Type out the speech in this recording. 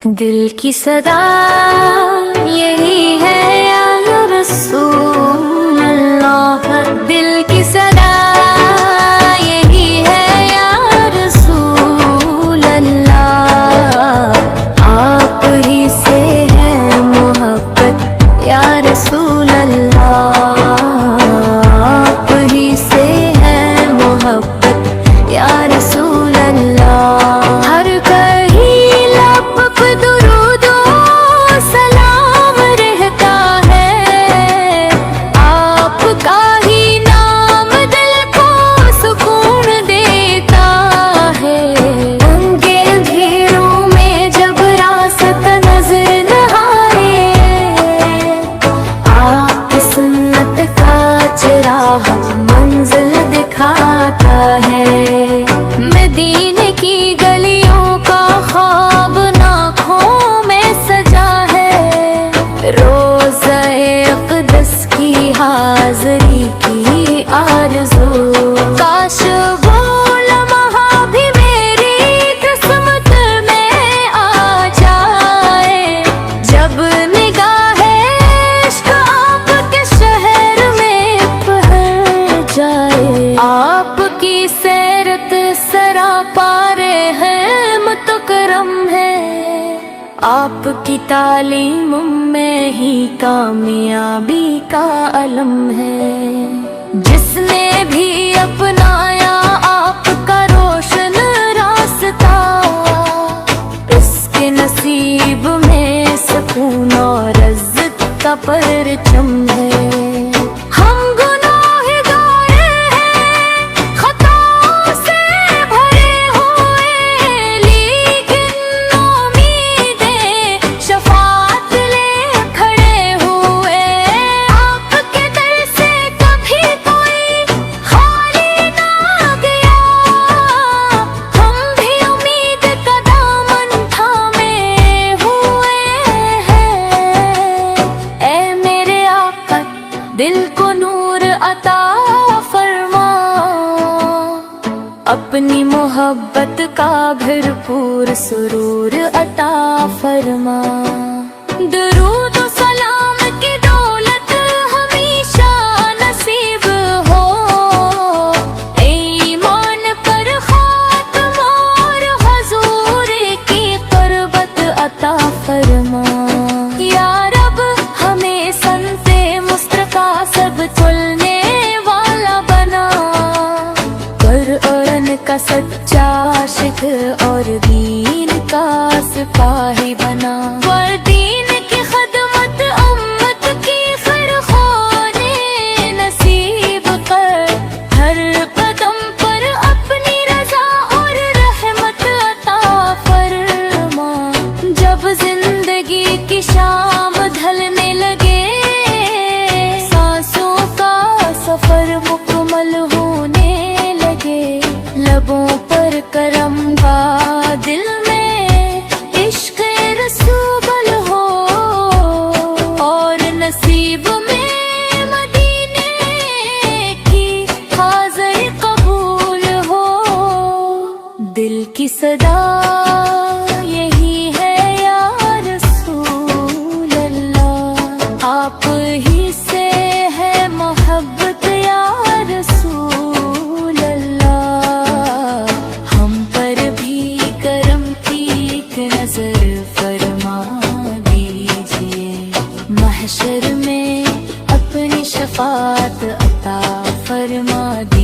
دل کی صدا یہی ہے یا رسول اللہ، دل کی صدا یہی ہے یا رسول اللہ، آپ ہی سے ہے محبت یا رسول اللہ، آپ ہی سے ہے محبت یا رسول اللہ، ہر کہیں لب پہ درود و سلام رہتا ہے، آپ کا ہی نام دل کو سکون دیتا ہے، انگے اندھیروں میں جب راست نظر نہ آئے، آپ سنت کا چراغ منزل دکھاتا ہے، مدینے کی گلیوں کا خواب آنکھوں میں سجا ہے، روضہ اقدس کی حاضری کی آرزو، کاش وہ لمحہ بھی میری قسمت میں آ جائے، جب نگاہ عشق آپ کے شہر میں پہر جائے، آپ کی سیرت سراپار ہے متکرم ہے، آپ کی تعلیم میں ہی کامیابی کا علم ہے، جس نے بھی اپنایا آپ کا روشن راستہ، اس کے نصیب میں سکون اور عزت کا پرچم ہے، ہم گناہگار ہیں خطاؤں سے بھرے ہوئے، لیکن امیدیں شفاعت لے کھڑے ہوئے، آپ کے در سے کبھی کوئی خالی نہ گیا، ہم بھی امید کا دامن تھامے ہوئے ہیں، اے میرے آقا دل کو نور عطا فرما، اپنی محبت کا بھرپور سرور عطا فرما، درود و سلام کی دولت ہمیشہ نصیب ہو، ایمان پر خاتم اور حضور کی قربت عطا فرما، یا رب ہمیں سنت مصطفیٰ سب چلنے والا بنا، قرآن کا سچا عاشق اور دین کا سپاہی بنا، اور دین کی خدمت امت کی فرخوانے نصیب کر، ہر قدم پر اپنی رضا اور رحمت عطا فرما، جب زندگی کی شام ڈھلنے لگے، سانسوں کا سفر مکمل ہونے لگے، لبوں پر کرم کا دل میں عشق رسول ہو، اور نصیب میں مدینے کی حاضر قبول ہو، دل کی صدا یہی ہے یا رسول اللہ، آپ ہی سے ہے محبت یا رسول اللہ، ہم پر بھی کرم کی ایک نظر فرما دیجئے، محشر میں اپنی شفاعت عطا فرما دیجئے۔